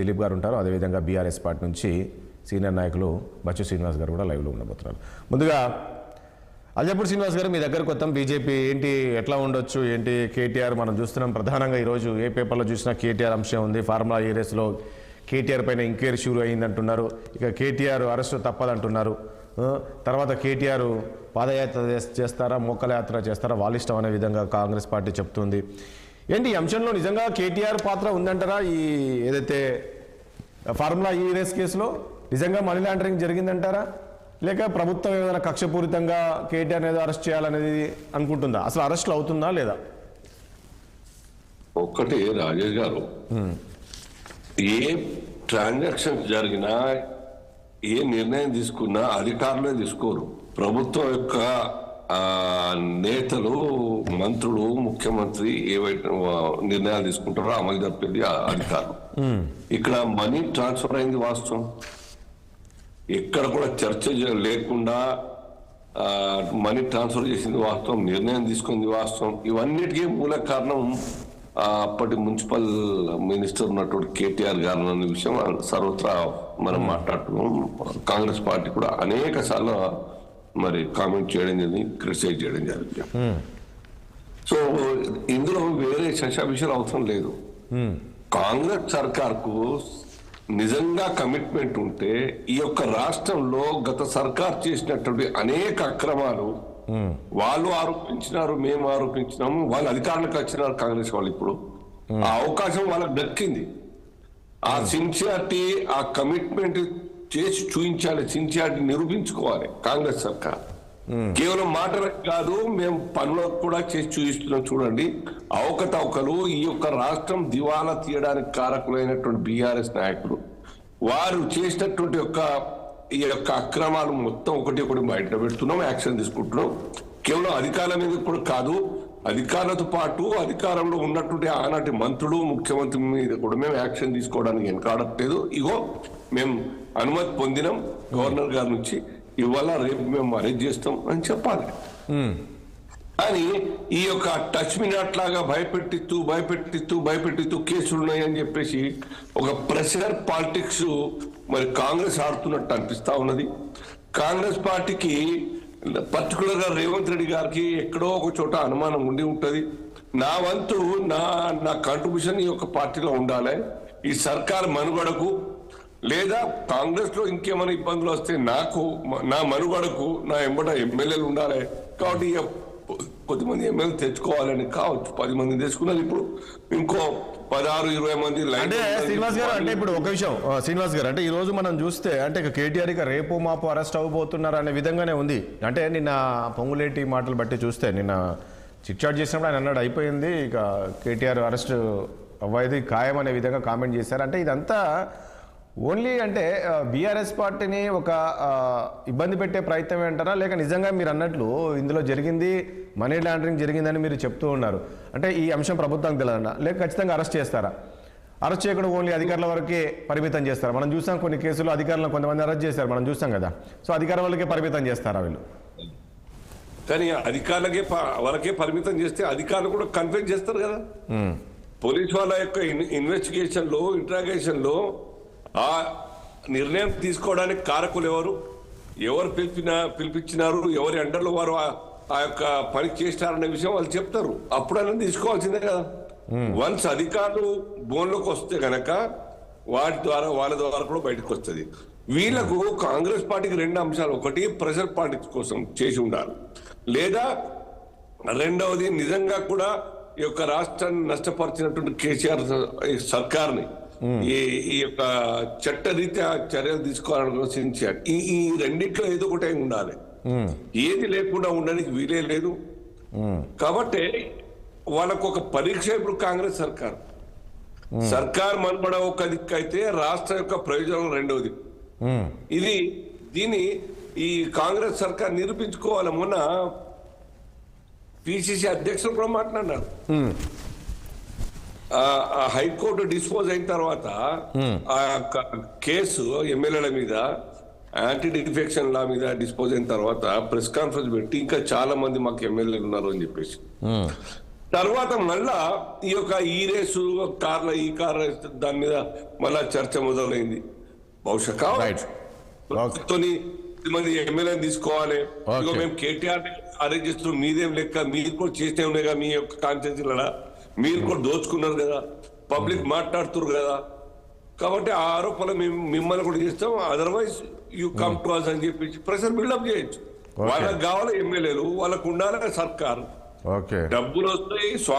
దిలీప్ గారు ఉంటారు. అదేవిధంగా బీఆర్ఎస్ పార్టీ నుంచి సీనియర్ నాయకులు బచ్చు శ్రీనివాస్ గారు కూడా లైవ్లో ఉండబోతున్నారు. ముందుగా అల్జాపూర్ శ్రీనివాస్ గారు, మీ దగ్గరకు వస్తాం. బీజేపీ ఏంటి, ఎట్లా ఉండొచ్చు ఏంటి? కేటీఆర్ మనం చూస్తున్నాం, ప్రధానంగా ఈరోజు ఏ పేపర్లో చూసినా కేటీఆర్ అంశం ఉంది. ఫార్ములా ఈ రేస్లో కేటీఆర్ పైన ఎంక్వైరీ షూరు అయిందంటున్నారు. ఇక కేటీఆర్ అరెస్టు తప్పదంటున్నారు. తర్వాత కేటీఆర్ పాదయాత్ర చేస్తారా, మోకలయాత్ర చేస్తారా, వాళ్ళ ఇష్టం అనే విధంగా కాంగ్రెస్ పార్టీ చెప్తుంది. ఏంటి ఈ అంశంలో నిజంగా కేటీఆర్ పాత్ర ఉందంటారా? ఈ ఏదైతే ఫార్ములా ఈ రేస్ కేసులో నిజంగా మనీ లాండరింగ్ జరిగిందంటారా, లేక ప్రభుత్వం ఏదైనా కక్షపూరితంగా కేటీఆర్ ఏదో అరెస్ట్ చేయాలనేది అనుకుంటుందా? అసలు అరెస్టులు అవుతుందా లేదా? ఒక్కటి రాజేష్ గారు, ఏ ట్రాన్సాక్షన్ జరిగినా ఏ నిర్ణయం తీసుకున్నా అధికారులే తీసుకోరు. ప్రభుత్వం యొక్క నేతలు, మంత్రులు, ముఖ్యమంత్రి ఏవైతే నిర్ణయాలు తీసుకుంటారో అమలు జరిపేది అధికారులు. ఇక్కడ మనీ ట్రాన్స్ఫర్ అయింది వాస్తవం. ఎక్కడ కూడా చర్చ లేకుండా మనీ ట్రాన్స్ఫర్ చేసింది వాస్తవం, నిర్ణయం తీసుకుంది వాస్తవం. ఇవన్నిటికీ మూల కారణం అప్పటి మున్సిపల్ మినిస్టర్ ఉన్నటువంటి కేటీఆర్ గారు అన్న విషయం సర్వత్రా మనం మాట్లాడుతున్నాం. కాంగ్రెస్ పార్టీ కూడా అనేక సార్లు మరి కామెంట్ చేయడం జరిగింది, క్రిటిసైజ్ చేయడం జరిగింది. సో ఇందులో వేరే శశాభిషాలు అవసరం లేదు. కాంగ్రెస్ సర్కార్కు నిజంగా కమిట్మెంట్ ఉంటే ఈ యొక్క రాష్ట్రంలో గత సర్కార్ చేసినటువంటి అనేక అక్రమాలు వాళ్ళు ఆరోపించినారు, మేము ఆరోపించినాము, వాళ్ళు అధికారులకు వచ్చినారు కాంగ్రెస్ వాళ్ళు. ఇప్పుడు ఆ అవకాశం వాళ్ళకి దక్కింది. ఆ సిన్సియారిటీ, ఆ కమిట్మెంట్ చేసి చూపించాలి, సిన్సియారిటీ నిరూపించుకోవాలి కాంగ్రెస్ సర్కార్. కేవలం మాటలకు కాదు, మేము పనులకు కూడా చేసి చూపిస్తున్నాం. చూడండి, అవకతవకలు, ఈ యొక్క రాష్ట్రం దివాలా తీయడానికి కారకులైనటువంటి బీఆర్ఎస్ నాయకులు వారు చేసినటువంటి ఈ యొక్క అక్రమాలు మొత్తం ఒకటి బయట పెడుతున్నాం, యాక్షన్ తీసుకుంటున్నాం. కేవలం అధికారుల మీద కూడా కాదు, అధికారులతో పాటు అధికారంలో ఉన్నటువంటి ఆనాటి మంత్రులు, ముఖ్యమంత్రి మీద కూడా మేము యాక్షన్ తీసుకోవడానికి వెనకాడట్లేదు. ఇగో మేము అనుమతి పొందినాం గవర్నర్ గారి నుంచి, ఇవాళ రేపు మేము అరెస్ట్ చేస్తాం అని చెప్పాలి. కానీ ఈ యొక్క టచ్ మీ నాట్ లాగా భయపెట్టిస్తూ కేసులు ఉన్నాయని చెప్పేసి ఒక ప్రెషర్ పాలిటిక్స్ మరి కాంగ్రెస్ ఆడుతున్నట్టు అనిపిస్తా ఉన్నది. కాంగ్రెస్ పార్టీకి పర్టికులర్ గా రేవంత్ రెడ్డి గారికి ఎక్కడో ఒక చోట అనుమానం ఉండి ఉంటది. నా వంతు నా కాంట్రిబ్యూషన్ ఈ యొక్క పార్టీలో ఉండాలి. ఈ సర్కార్ మనుగడకు లేదా కాంగ్రెస్ లో ఇంకేమైనా ఇబ్బందులు వస్తే నా మనుగడకు నా ఎంబట ఎమ్మెల్యేలు ఉండాలి. కాబట్టి కొద్దిమంది ఎమ్మెల్యేలు తెచ్చుకోవాలని కావచ్చు, 10 మంది తెచ్చుకున్నారు. ఇప్పుడు ఇంకో 16-20 మంది. అంటే శ్రీనివాస్ గారు, అంటే ఇప్పుడు ఒక విషయం శ్రీనివాస్ గారు, అంటే ఈ రోజు మనం చూస్తే అంటే కేటీఆర్ ఇక రేపు మాపు అరెస్ట్ అవ్వబోతున్నారు అనే విధంగానే ఉంది. అంటే నిన్న పొంగులేటి మాటలు బట్టి చూస్తే నిన్న చిట్చాట్ చేసినప్పుడు ఆయన అన్నాడు అయిపోయింది, ఇక కేటీఆర్ అరెస్ట్ అవ్వేది ఖాయం అనే విధంగా కామెంట్ చేశారు. అంటే ఇదంతా ఓన్లీ అంటే బీఆర్ఎస్ పార్టీని ఒక ఇబ్బంది పెట్టే ప్రయత్నం అంటారా, లేక నిజంగా మీరు అన్నట్లు ఇందులో జరిగింది మనీ లాండరింగ్ జరిగిందని మీరు చెప్తూ ఉన్నారు. అంటే ఈ అంశం ప్రభుత్వానికి తెలియదా, లేక ఖచ్చితంగా అరెస్ట్ చేస్తారా? అరెస్ట్ చేయకుండా ఓన్లీ అధికారుల వరకే పరిమితం చేస్తారా? మనం చూసాం కొన్ని కేసుల్లో అధికారులను కొంతమంది అరెస్ట్ చేశారు, మనం చూసాం కదా. సో అధికారుల వరకే పరిమితం చేస్తారా వీళ్ళు? కానీ అధికారులకే వరకే పరిమితం చేస్తే అధికారులు కూడా కన్ఫెన్స్ చేస్తారు కదా. పోలీస్ వాళ్ళ యొక్క ఇన్వెస్టిగేషన్ లో, ఇంట్రాగేషన్ లో ఆ నిర్ణయం తీసుకోవడానికి కారకులు ఎవరు పిలిపించినారు, ఎవరి అండర్లో వారు ఆ యొక్క పని చేస్తారనే విషయం వాళ్ళు చెప్తారు. అప్పుడైనా తీసుకోవాల్సిందే కదా. వన్స్ అధికారులు బోన్లోకి వస్తే గనక వాళ్ళ ద్వారా కూడా బయటకు వస్తుంది. వీళ్లకు కాంగ్రెస్ పార్టీకి 2 అంశాలు, ఒకటి ప్రెషర్ పాలిటిక్స్ కోసం చేసి ఉండాలి, లేదా రెండవది నిజంగా కూడా ఈ యొక్క రాష్ట్రాన్ని నష్టపరిచినటువంటి కేసీఆర్ సర్కార్ని ఈ యొక్క చట్టరీత్యా చర్యలు తీసుకోవాలని ఈ రెండిట్లో ఏదో ఒకటే ఉండాలి. ఏది లేకుండా ఉండడానికి వీలే లేదు. కాబట్టి వాళ్ళకు ఒక పరీక్ష ఇప్పుడు కాంగ్రెస్ సర్కార్ మనుగడ ఒక దిక్కు అయితే రాష్ట్రం యొక్క ప్రయోజనం రెండవది. దీన్ని ఈ కాంగ్రెస్ సర్కార్ నిరూపించుకోవాలి. మొన్న పిసిసి అధ్యక్షులు కూడా మాట్లాడినారు. హైకోర్టు డిస్పోజ్ అయిన తర్వాత ఆ కేసు ఎమ్మెల్యేల మీద, యాంటీ డిఫెక్షన్ లా మీద డిస్పోజ్ అయిన తర్వాత ప్రెస్ కాన్ఫరెన్స్ పెట్టి ఇంకా చాలా మంది మాకు ఎమ్మెల్యేలు ఉన్నారు అని చెప్పేసి తర్వాత మళ్ళా ఈ యొక్క ఈ రేసు కార్ల ఈ కార్ దాని మీద మళ్ళా చర్చ మొదలైంది. బహుశా రైట్ కావాలి మంది ఎమ్మెల్యేని తీసుకోవాలి. Okay. ఇగో మేము కేటీఆర్ అరెస్ట్ చేస్తున్నాం, మీదేం లెక్క, మీరు కూడా చేస్తే ఉన్నాయిగా మీ యొక్క కాన్స్టిట్యూన్సీల, మీరు కూడా దోచుకున్నారు కదా, పబ్లిక్ మాట్లాడుతున్నారు కదా, కాబట్టి ఆ ఆరోపణలు మేము మిమ్మల్ని కూడా చేస్తాం, otherwise you come to us అని చెప్పి ప్రెషర్ బిల్డప్ చేయొచ్చు. వాళ్ళకి కావాలి ఎమ్మెల్యేలు, వాళ్ళకు ఉండాలి సర్కారు, ఓకే డబ్బులు వస్తాయి.